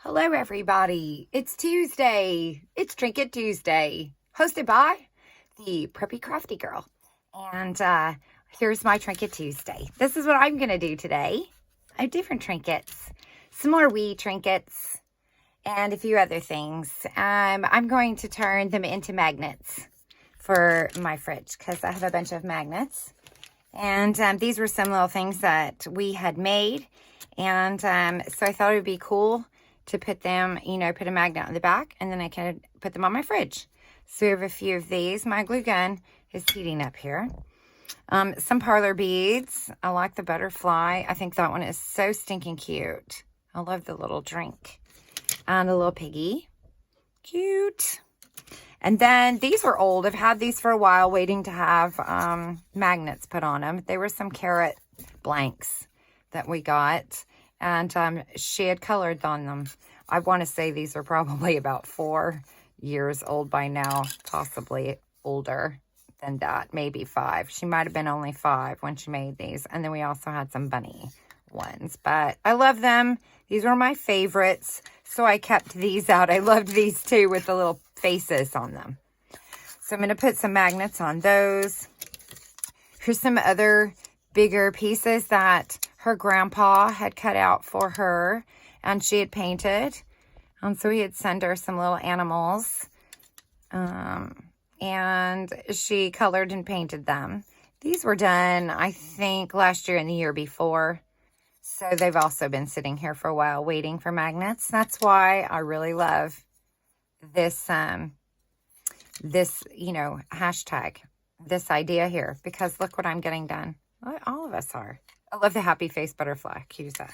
Hello, everybody. It's Tuesday. It's Trinket Tuesday, hosted by the Preppy Crafty Girl. And here's my Trinket Tuesday. This is what I'm going to do today. I have different trinkets, some more wee trinkets, and a few other things. I'm going to turn them into magnets for my fridge because I have a bunch of magnets. And these were some little things that we had made. And so I thought it would be cool to put them, put a magnet on the back, and then I can put them on my fridge. So we have a few of these. My glue gun is heating up here. Some parlor beads. I like the butterfly. I think that one is so stinking cute. I love the little drink. And a little piggy. Cute. And then these were old. I've had these for a while, waiting to have magnets put on them. They were some carrot blanks that we got. And she had colored on them. I want to say these are probably about 4 years old by now, possibly older than that, maybe 5. She might have been only 5 when she made these. And then we also had some bunny ones, but I love them. These were my favorites, so I kept these out. I loved these too with the little faces on them. So I'm going to put some magnets on those. Here's some other bigger pieces that her grandpa had cut out for her and she had painted. So he had sent her some little animals. And she colored and painted them. These were done, I think, last year and the year before. So they've also been sitting here for a while waiting for magnets. That's why I really love this, hashtag, this idea here. Because look what I'm getting done. All of us are. I love the happy face butterfly. Cute as that.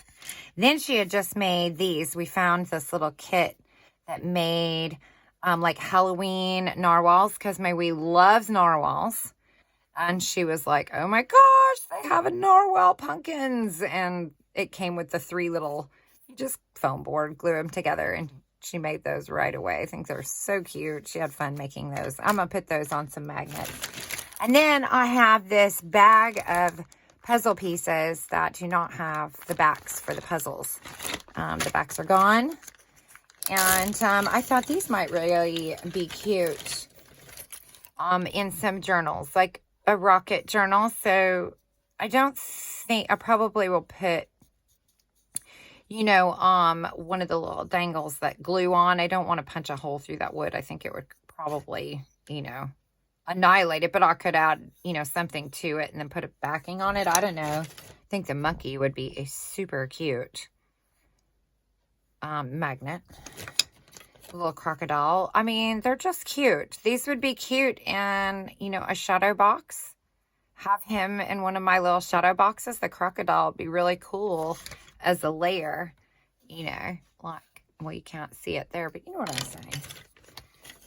Then she had just made these. We found this little kit that made like Halloween narwhals because my wee loves narwhals. And she was like, oh my gosh, they have a narwhal pumpkins. And it came with the 3 little, you just foam board, glue them together. And she made those right away. I think they're so cute. She had fun making those. I'm going to put those on some magnets. And then I have this bag of puzzle pieces that do not have the backs for the puzzles. The backs are gone. And I thought these might really be cute in some journals, like a rocket journal. So I don't think, I probably will put, one of the little dangles that glue on. I don't want to punch a hole through that wood. I think it would probably, annihilate it, but I could add, something to it and then put a backing on it. I don't know. I think the monkey would be a super cute magnet. A little crocodile. I mean, they're just cute. These would be cute in, a shadow box. Have him in one of my little shadow boxes. The crocodile would be really cool as a layer, like, well, you can't see it there, but you know what I'm saying.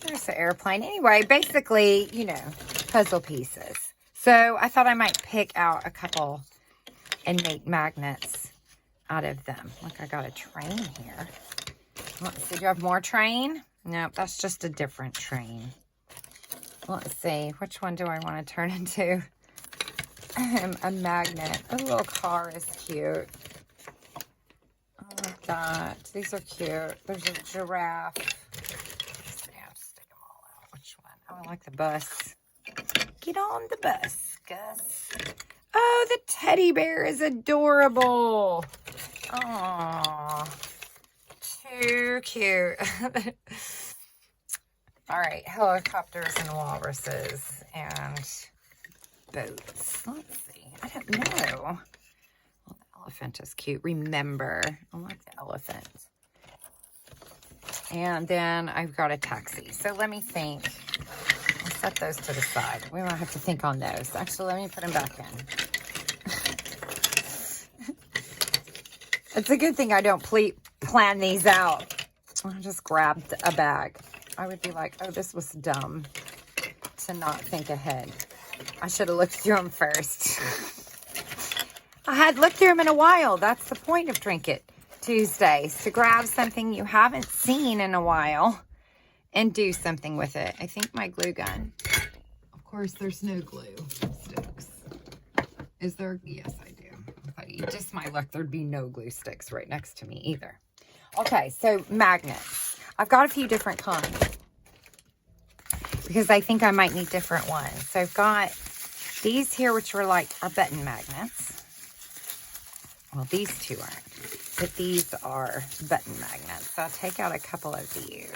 There's the airplane. Anyway, basically, puzzle pieces. So I thought I might pick out a couple and make magnets out of them. Look, I got a train here. Let's see, do you have more train? Nope, that's just a different train. Let's see, which one do I want to turn into a magnet? A little car is cute. I like that. These are cute. There's a giraffe. I like the bus. Get on the bus, Gus. Oh, the teddy bear is adorable. Aww. Too cute. All right, helicopters and walruses and boats. Let's see. I don't know. Well, the elephant is cute. Remember. I like the elephant. And then I've got a taxi. So let me think. I'll set those to the side. We won't have to think on those. Actually, let me put them back in. It's a good thing I don't plan these out. I just grabbed a bag. I would be like, oh, this was dumb to not think ahead. I should have looked through them first. I had looked through them in a while. That's the point of Trinket Tuesdays, to grab something you haven't seen in a while and do something with it. I think my glue gun. Of course, there's no glue sticks. Is there? Yes, I do. But just my luck, there'd be no glue sticks right next to me either. Okay, so magnets. I've got a few different kinds because I think I might need different ones. So I've got these here, which are button magnets. Well, these two aren't, but these are button magnets. So I'll take out a couple of these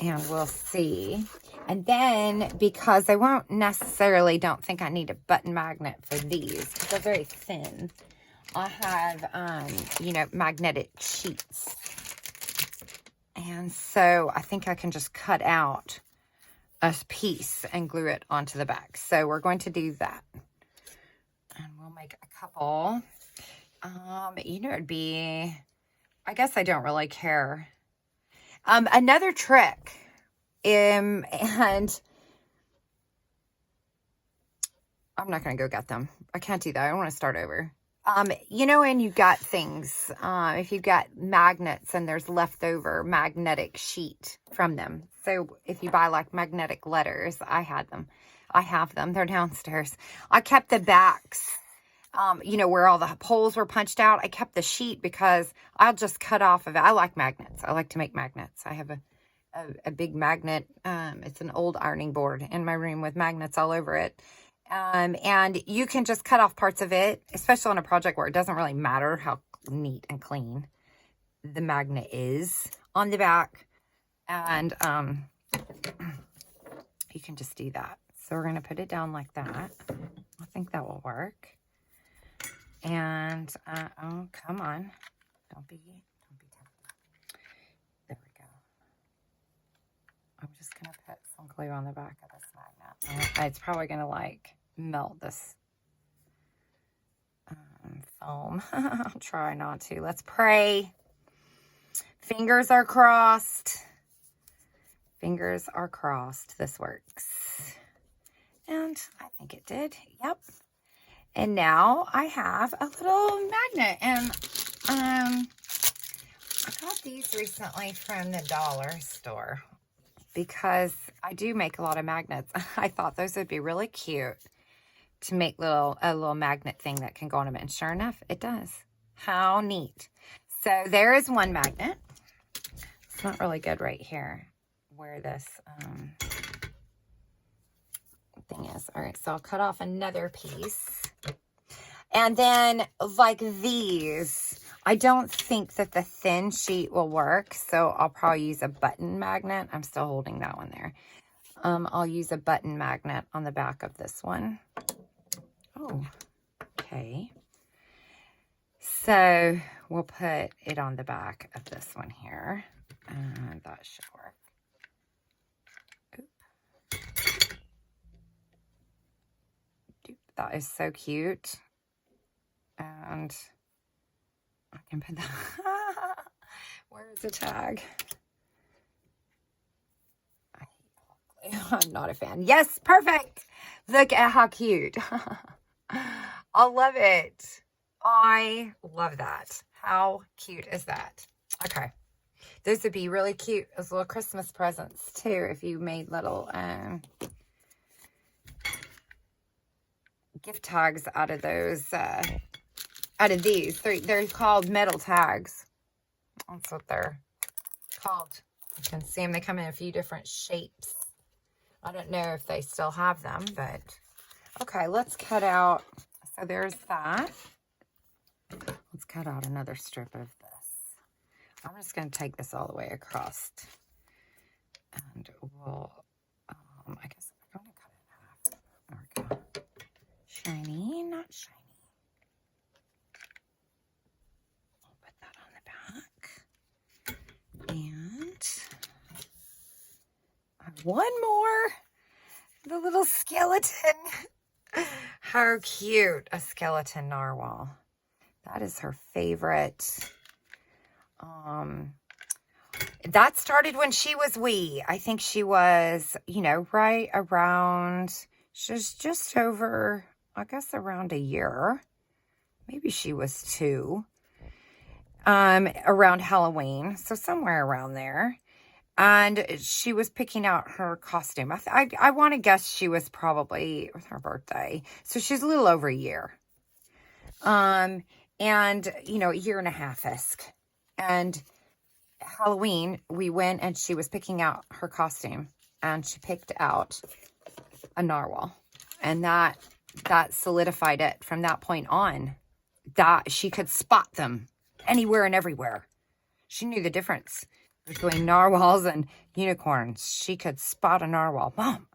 and we'll see. And then, because I don't think I need a button magnet for these, because they're very thin, I have, magnetic sheets. And so I think I can just cut out a piece and glue it onto the back. So we're going to do that. And we'll make a couple. It'd be, I guess I don't really care. Another trick, and I'm not going to go get them. I can't do that. I don't want to start over. And you've got things, if you've got magnets and there's leftover magnetic sheet from them. So if you buy magnetic letters, I have them. They're downstairs. I kept the backs, where all the holes were punched out. I kept the sheet because I'll just cut off of it. I like magnets. I like to make magnets. I have a big magnet. It's an old ironing board in my room with magnets all over it. And you can just cut off parts of it, especially on a project where it doesn't really matter how neat and clean the magnet is on the back. And you can just do that. So we're going to put it down like that. I think that will work. And, oh, come on. Don't be tempted. There we go. I'm just going to put some glue on the back of this magnet. It's probably going to melt this foam. I'll try not to. Let's pray. Fingers are crossed. Fingers are crossed. This works. And I think it did. Yep. And now I have a little magnet. And I got these recently from the dollar store because I do make a lot of magnets. I thought those would be really cute to make a little magnet thing that can go on them. And sure enough, it does. How neat. So there is one magnet. It's not really good right here where this thing is. All right, so I'll cut off another piece. And then these, I don't think that the thin sheet will work, so I'll probably use a button magnet. I'm still holding that one there. I'll use a button magnet on the back of this one. Oh, okay. So we'll put it on the back of this one here, and that should work. That is so cute. And I can put that. Where is the tag? I hate glue. I'm not a fan. Yes, perfect. Look at how cute. I love it. I love that. How cute is that? Okay. Those would be really cute as little Christmas presents too if you made little gift tags out of those, out of these. They're called metal tags. That's what they're called. You can see them. They come in a few different shapes. I don't know if they still have them, but okay, let's cut out. So there's that. Let's cut out another strip of this. I'm just going to take this all the way across. And we'll, I guess I'm going to cut it in half. There we go. Shiny, not shiny. I'll put that on the back. And one more. The little skeleton. How cute. A skeleton narwhal. That is her favorite. That started when she was wee. I think she was, right around, she's just over, I guess around a year. Maybe she was 2. Around Halloween. So somewhere around there. And she was picking out her costume. I want to guess she was probably with her birthday. So she's a little over a year. And, a year and a half-esque. And Halloween, we went and she was picking out her costume. And she picked out a narwhal. And that solidified it from that point on. That she could spot them anywhere and everywhere. She knew the difference between narwhals and unicorns. She could spot a narwhal. Mom.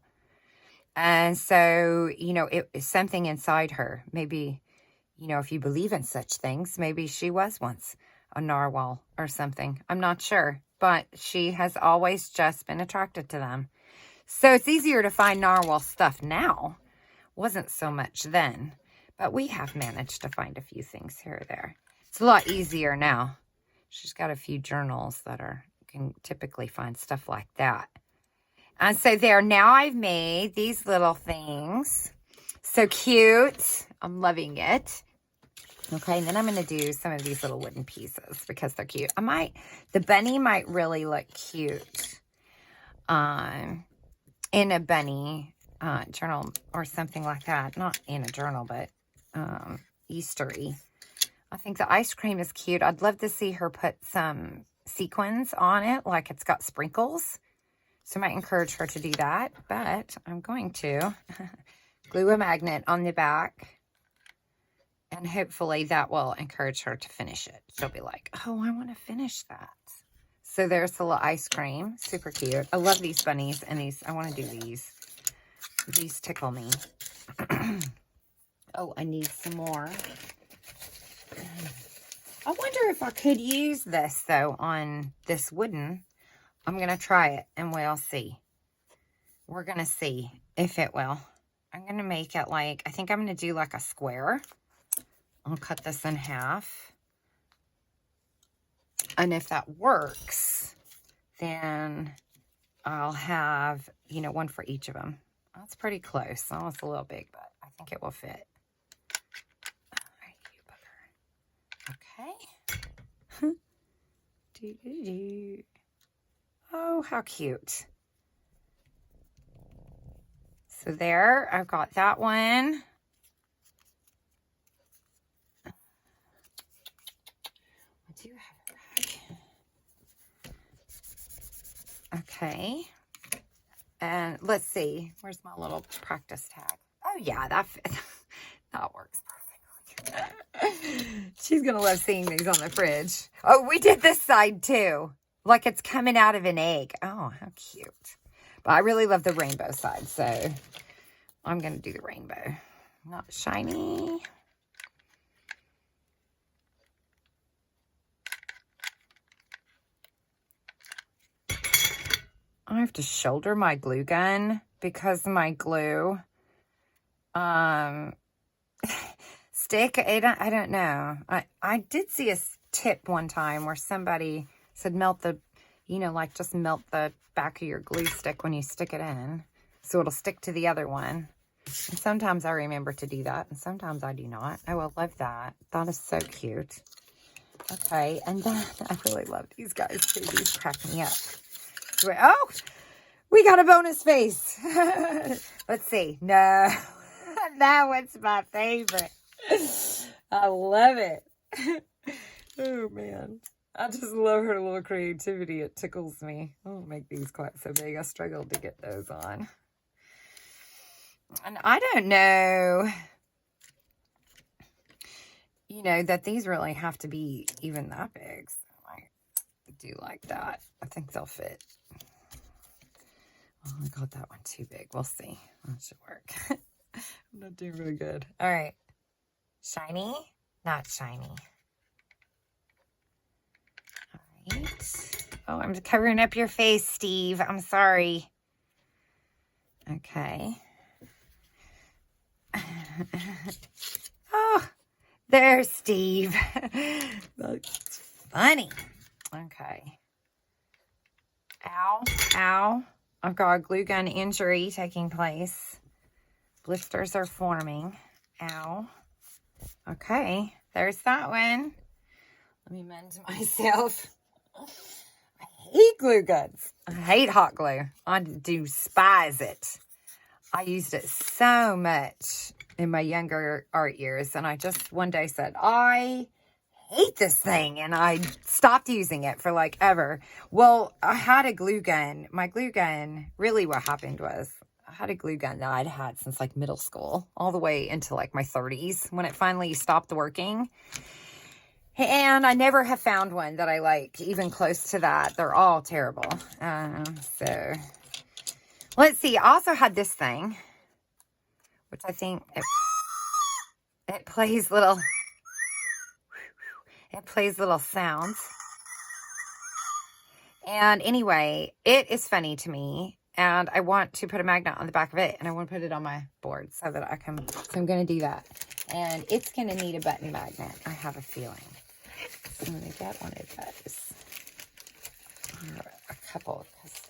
And so, you know, it was something inside her. Maybe, you know, if you believe in such things, maybe she was once a narwhal or something. I'm not sure. But she has always just been attracted to them. So it's easier to find narwhal stuff now. Wasn't so much then. But we have managed to find a few things here or there. It's a lot easier now. She's got a few journals that can typically find stuff like that. And so there, now I've made these little things. So cute. I'm loving it. Okay, and then I'm going to do some of these little wooden pieces because they're cute. The bunny might really look cute in a bunny journal or something like that. Not in a journal, but Eastery. I think the ice cream is cute. I'd love to see her put some sequins on it, like it's got sprinkles. So I might encourage her to do that, but I'm going to glue a magnet on the back, and hopefully that will encourage her to finish it. She'll be like, oh, I want to finish that. So there's the little ice cream. Super cute. I love these bunnies, and these, I want to do these. These tickle me. Oh, I need some more. I wonder if I could use this, though, on this wooden. I'm going to try it, and we'll see. We're going to see if it will. I'm going to make it like, I think I'm going to do like a square. I'll cut this in half. And if that works, then I'll have, you know, one for each of them. That's pretty close. Oh, it's a little big, but I think it will fit. Okay. Oh, how cute. So there, I've got that one. I do have a rag. Okay. And let's see. Where's my little practice tag? Oh, yeah, that works perfectly. She's going to love seeing these on the fridge. Oh, we did this side, too. Like it's coming out of an egg. Oh, how cute. But I really love the rainbow side, so I'm going to do the rainbow. Not shiny. I have to shoulder my glue gun because my glue stick. I don't know. I did see a tip one time where somebody said melt the, you know, like just melt the back of your glue stick when you stick it in so it'll stick to the other one. And sometimes I remember to do that and sometimes I do not. Oh, I love that. That is so cute. Okay, and then I really love these guys too. These crack me up. Oh, we got a bonus face. Let's see. No, that one's my favorite. I love it. Oh, man. I just love her little creativity. It tickles me. I don't make these quite so big. I struggled to get those on. And I don't know, you know, that these really have to be even that big. So I do like that. I think they'll fit. Oh, I got that one too big. We'll see. That should work. I'm not doing really good. All right. Shiny? Not shiny. All right. Oh, I'm covering up your face, Steve. I'm sorry. Okay. Oh, there's Steve. That's funny. Okay. Ow. Ow. I've got a glue gun injury taking place. Blisters are forming. Ow. Okay. There's that one. Let me mend myself. I hate glue guns. I hate hot glue. I despise it. I used it so much in my younger art years. And I just one day said, I hate this thing. And I stopped using it for like ever. Well, I had a glue gun. My glue gun, really what happened was I had a glue gun that I'd had since like middle school, all the way into like my 30s when it finally stopped working. And I never have found one that I like, even close to that. They're all terrible. So let's see. I also had this thing, which I think it plays little sounds. And anyway, it is funny to me. And I want to put a magnet on the back of it. And I want to put it on my board so that I can. So I'm going to do that. And it's going to need a button magnet, I have a feeling. So I'm going to get one of those. Or a couple. Because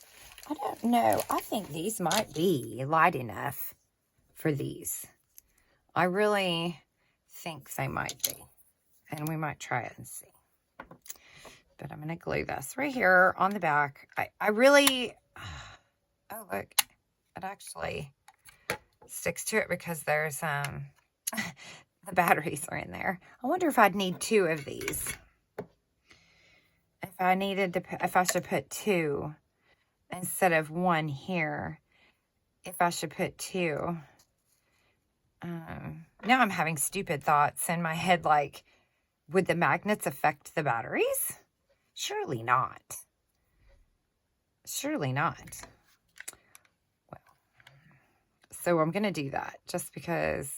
I don't know. I think these might be light enough for these. I really think they might be. And we might try it and see. But I'm going to glue this right here on the back. I really... Oh, look. It actually sticks to it because there's... the batteries are in there. I wonder if I'd need 2 of these. If I should put 2 instead of 1 here. If I should put 2. Now I'm having stupid thoughts in my head like, would the magnets affect the batteries? Surely not. Surely not. Well, so I'm going to do that just because...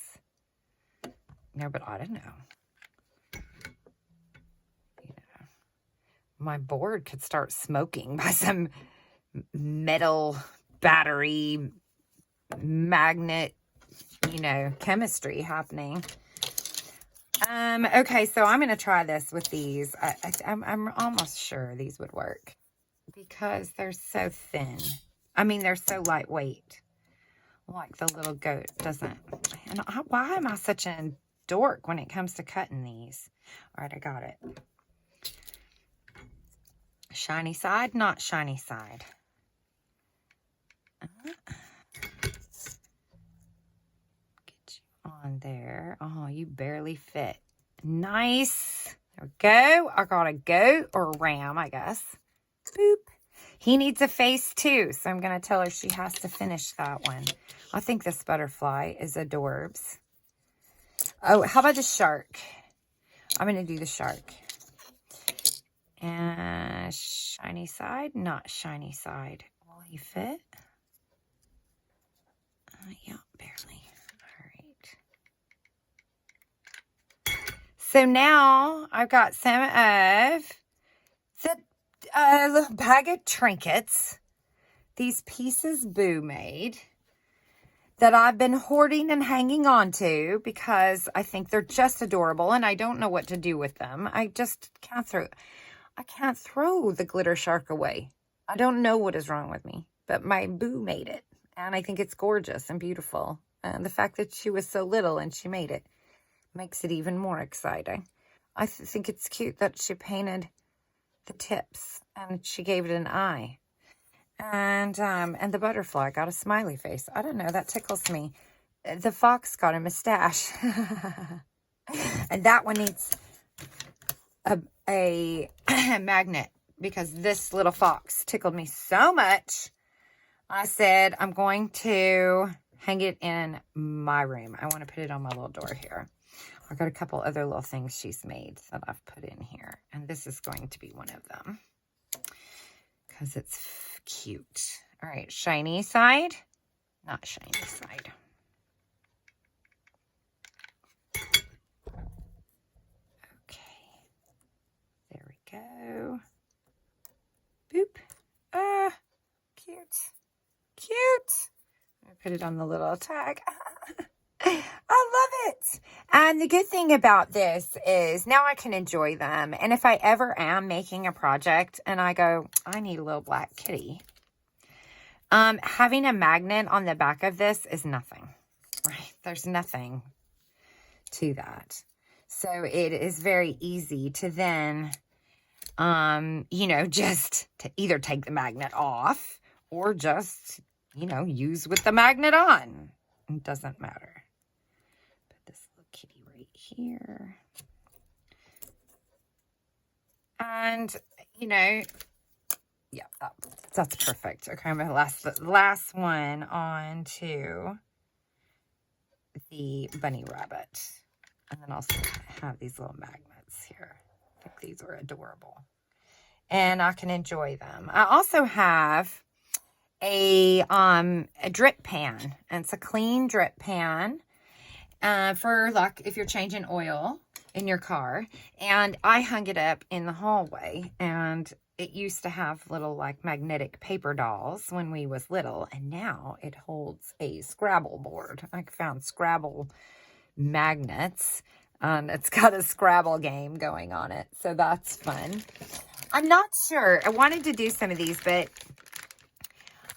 No, but I don't know. You know, my board could start smoking by some metal battery magnet, chemistry happening. Okay, so I'm going to try this with these. I'm almost sure these would work because they're so thin. I mean, they're so lightweight. Like the little goat doesn't. And why am I such a dork when it comes to cutting these? All right, I got it. Shiny side, not shiny side. Get you on there. Oh, you barely fit. Nice. There we go. I got a goat or a ram, I guess. Boop. He needs a face too, so I'm going to tell her she has to finish that one. I think this butterfly is adorbs. Oh, how about the shark? I'm going to do the shark. And shiny side, not shiny side. Will he fit? Yeah, barely. All right. So now I've got some of the bag of trinkets. These pieces Boo made that I've been hoarding and hanging on to because I think they're just adorable and I don't know what to do with them. I just can't throw the glitter shark away. I don't know what is wrong with me, but my Boo made it and I think it's gorgeous and beautiful. And the fact that she was so little and she made it makes it even more exciting. I think it's cute that she painted the tips and she gave it an eye. And the butterfly got a smiley face. I don't know, that tickles me. The fox got a mustache. And that one needs a magnet because this little fox tickled me so much. I said, I'm going to hang it in my room. I want to put it on my little door here. I've got a couple other little things she's made that I've put in here. And this is going to be one of them. Because it's cute. All right, shiny side. Not shiny side. Okay. There we go. Boop. Cute. Cute. I put it on the little tag. I love it. And the good thing about this is now I can enjoy them. And if I ever am making a project and I go, I need a little black kitty. Having a magnet on the back of this is nothing, right? There's nothing to that. So it is very easy to then, just to either take the magnet off or just, use with the magnet on. It doesn't matter. Put this little kitty right here. And, you know, yeah, that's perfect. Okay, I'm going to the last one on to the bunny rabbit. And then also have these little magnets here. I think these are adorable. And I can enjoy them. I also have a drip pan. And it's a clean drip pan for like if you're changing oil in your car. And I hung it up in the hallway, and it used to have little like magnetic paper dolls when we was little, and now it holds a Scrabble board. I found Scrabble magnets, and it's got a Scrabble game going on it, so that's fun. I'm not sure. I wanted to do some of these, but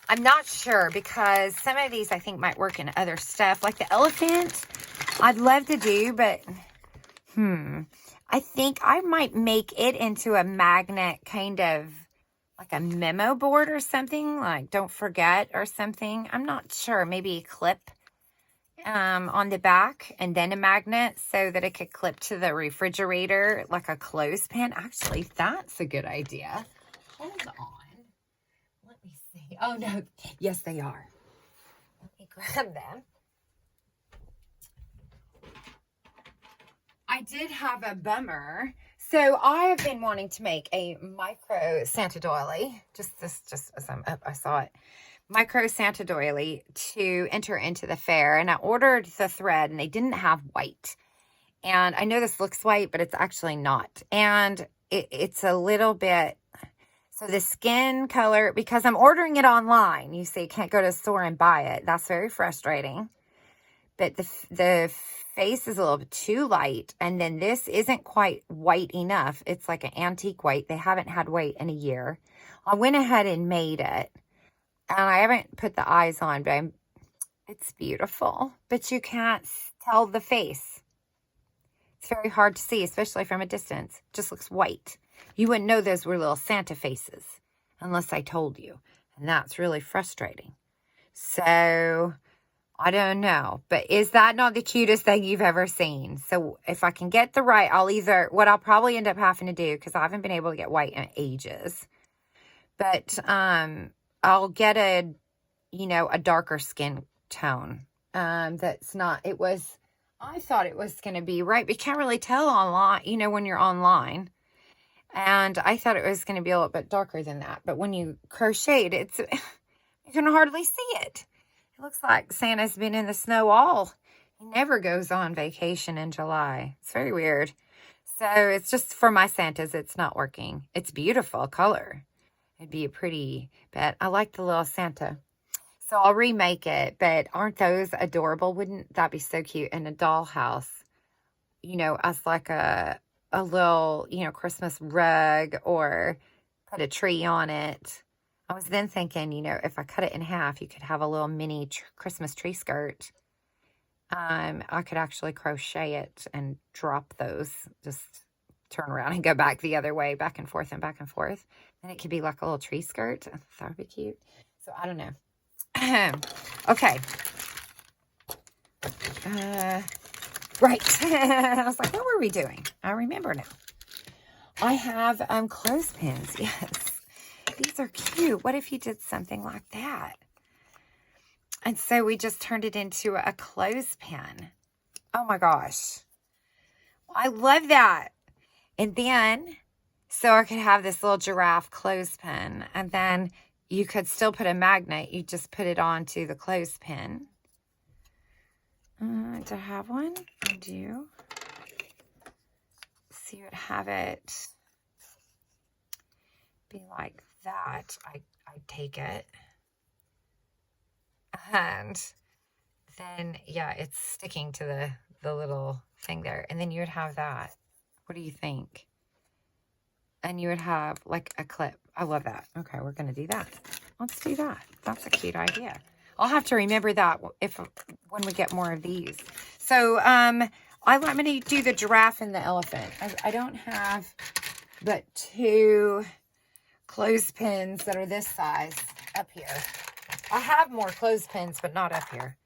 I'm not sure because some of these I think might work in other stuff, like the elephant. I'd love to do, but I think I might make it into a magnet, kind of like a memo board or something, like don't forget or something. I'm not sure. Maybe a clip on the back and then a magnet so that it could clip to the refrigerator like a clothespin. Actually, that's a good idea. Hold on. Let me see. Oh, no. Yes, they are. Let me grab them. I did have a bummer. So I have been wanting to make a micro Santa doily. Just as I'm up, I saw it. Micro Santa doily to enter into the fair. And I ordered the thread and they didn't have white. And I know this looks white, but it's actually not. And it's a little bit, so the skin color, because I'm ordering it online, you see, you can't go to a store and buy it. That's very frustrating. But the face is a little bit too light. And then this isn't quite white enough. It's like an antique white. They haven't had white in a year. I went ahead and made it. And I haven't put the eyes on, but it's beautiful. But you can't tell the face. It's very hard to see, especially from a distance. It just looks white. You wouldn't know those were little Santa faces unless I told you. And that's really frustrating. So I don't know. But is that not the cutest thing you've ever seen? So if I can get the right, what I'll probably end up having to do, because I haven't been able to get white in ages. But I'll get a darker skin tone. That's not, I thought it was going to be right, but you can't really tell online, when you're online. And I thought it was going to be a little bit darker than that. But when you crochet it, you can hardly see it. It looks like Santa's been in the snow he never goes on vacation in July. It's very weird. So it's just for my Santas, it's not working. It's beautiful color. It'd be a pretty, but I like the little Santa. So I'll remake it, but aren't those adorable? Wouldn't that be so cute in a dollhouse? As like a little, Christmas rug, or put a tree on it. I was then thinking, if I cut it in half, you could have a little mini Christmas tree skirt. I could actually crochet it and drop those, just turn around and go back the other way, back and forth and back and forth. And it could be like a little tree skirt. That would be cute. So I don't know. Okay. Right. I was like, what were we doing? I remember now. I have clothespins. Yes. These are cute. What if you did something like that? And so we just turned it into a clothespin. Oh my gosh. I love that. And then, so I could have this little giraffe clothespin. And then you could still put a magnet. You just put it onto the clothespin. Do I have one? I do. So you would have it be like that. I take it. And then, yeah, it's sticking to the little thing there. And then you would have that. What do you think? And you would have like a clip. I love that. Okay, we're going to do that. Let's do that. That's a cute idea. I'll have to remember that when we get more of these. So I'm going to do the giraffe and the elephant. I don't have but 2 clothespins that are this size up here. I have more clothespins, but not up here.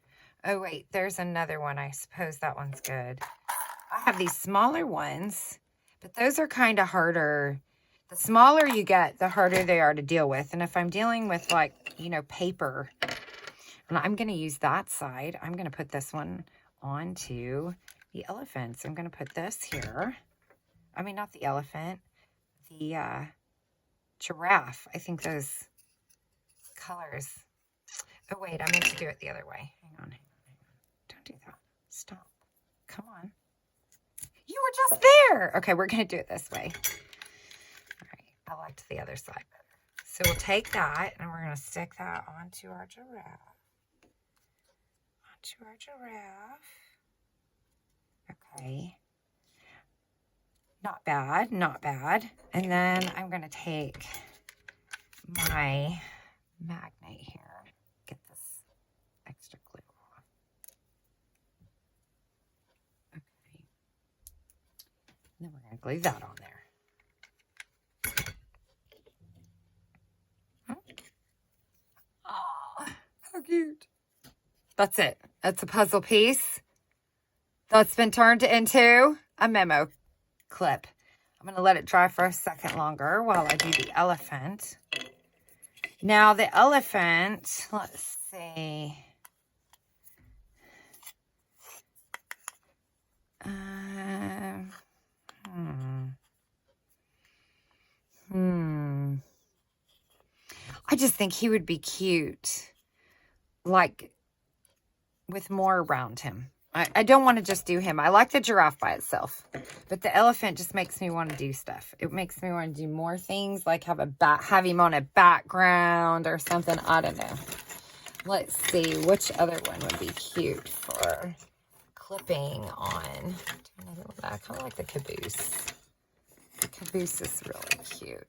Oh, wait, there's another one. I suppose that one's good. I have these smaller ones, but those are kind of harder The smaller you get, the harder they are to deal with. And if I'm dealing with like, you know, paper, and I'm going to use that side, I'm going to put this one onto the elephants. I'm going to put this here. I mean, not the elephant, the giraffe. I think those colors. Oh, wait, I meant to do it the other way. Hang on. Don't do that. Stop. Come on. You were just there. Okay, we're going to do it this way. All right, I liked the other side better. So we'll take that and we're going to stick that onto our giraffe. Onto our giraffe. Okay. Not bad, not bad. And then I'm going to take my magnet here. Get this extra glue off. Okay. And then we're going to glue that on there. Oh, how cute. That's it. That's a puzzle piece that's been turned into a memo clip. I'm going to let it dry for a second longer while I do the elephant. Now the elephant, let's see. I just think he would be cute, like with more around him. I don't want to just do him. I like the giraffe by itself, but the elephant just makes me want to do stuff. It makes me want to do more things, like have him on a background or something. I don't know. Let's see which other one would be cute for clipping on. Do another one. I kind of like the caboose. The caboose is really cute.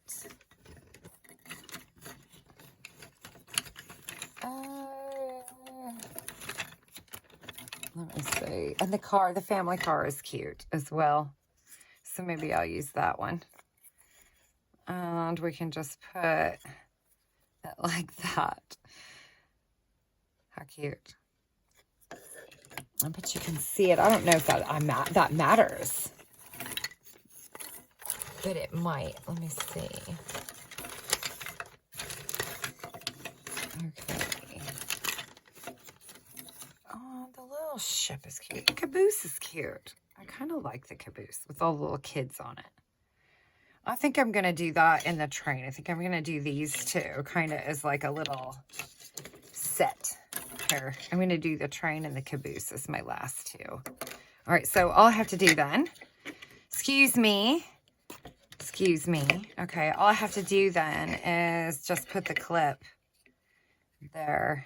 Let me see. And the family car is cute as well. So maybe I'll use that one. And we can just put it like that. How cute. I bet you can see it. I don't know if that matters. But it might. Let me see. Okay. Oh, the little ship is cute. The caboose is cute. I kind of like the caboose with all the little kids on it. I think I'm going to do that in the train. I think I'm going to do these two kind of as like a little set here. I'm going to do the train and the caboose as my last two. All right, so all I have to do then, excuse me. Okay, all I have to do then is just put the clip there.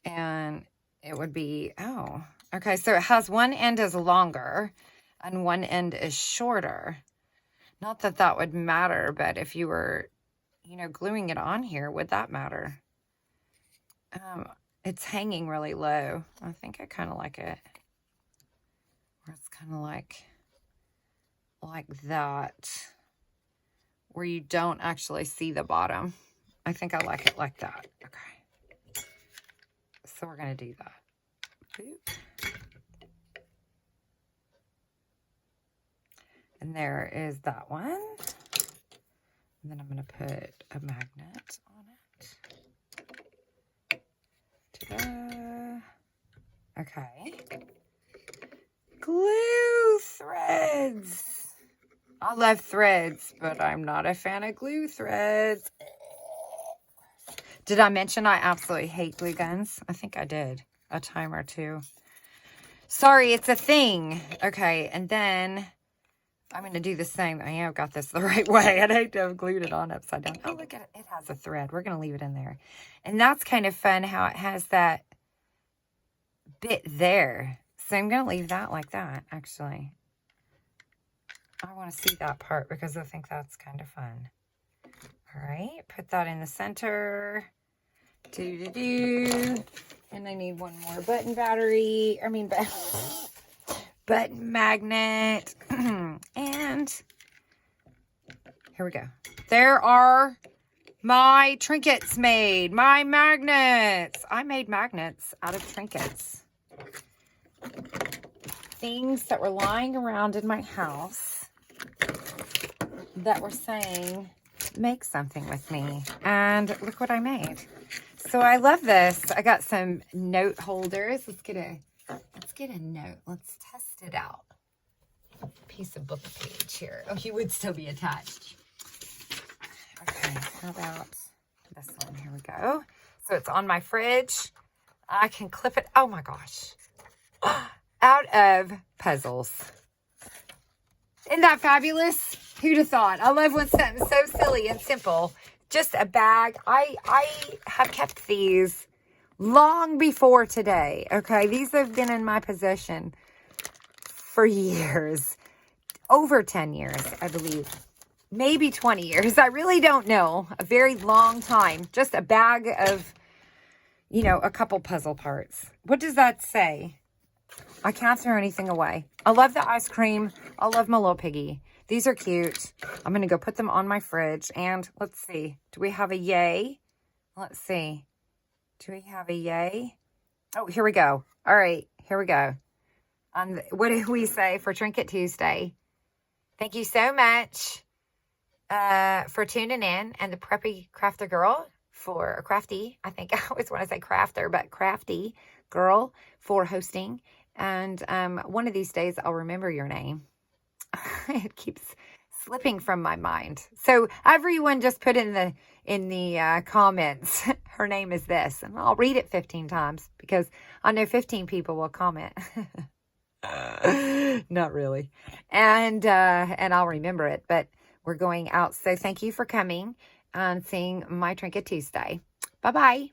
And it would be, oh, okay. So it has one end is longer and one end is shorter. Not that that would matter, but if you were, you know, gluing it on here, would that matter? It's hanging really low. I think I kind of like it. Or it's kind of like that, where you don't actually see the bottom. I think I like it like that. Okay. So we're going to do that. Boop. And there is that one. And then I'm going to put a magnet on it. Ta-da. Okay. Glue threads. I love threads, but I'm not a fan of glue threads. Did I mention I absolutely hate glue guns? I think I did a time or two. Sorry, it's a thing. Okay, and then I'm going to do the same. I have got this the right way. I'd hate to have glued it on upside down. Oh, look at it. It has a thread. We're going to leave it in there. And that's kind of fun how it has that bit there. So I'm going to leave that like that, actually. I want to see that part because I think that's kind of fun. All right, put that in the center. Do. And I need one more button battery. I mean, button magnet. And here we go. There are my trinkets made. My magnets. I made magnets out of trinkets. Things that were lying around in my house. that were saying, make something with me. And look what I made. So I love this. I got some note holders. Let's get a note. Let's test it out. Piece of book page here. Oh, he would still be attached. Okay, how about this one? Here we go. So it's on my fridge. I can clip it. Oh my gosh. Out of puzzles. Isn't that fabulous? Who'd have thought? I love when something's so silly and simple. Just a bag. I have kept these long before today. Okay, these have been in my possession for years. Over 10 years, I believe. Maybe 20 years. I really don't know. A very long time. Just a bag of, a couple puzzle parts. What does that say? I can't throw anything away. I love the ice cream. I love my little piggy. These are cute. I'm going to go put them on my fridge. And let's see. Do we have a yay? Let's see. Do we have a yay? Oh, here we go. All right. Here we go. What do we say for Trinket Tuesday? Thank you so much for tuning in. And the Preppy Crafter Girl for Crafty. I think I always want to say crafter, but Crafty Girl for hosting. And one of these days, I'll remember your name. It keeps slipping from my mind. So everyone just put in the comments, her name is this. And I'll read it 15 times because I know 15 people will comment. Not really. And I'll remember it. But we're going out. So thank you for coming and seeing my Trinket Tuesday. Bye-bye.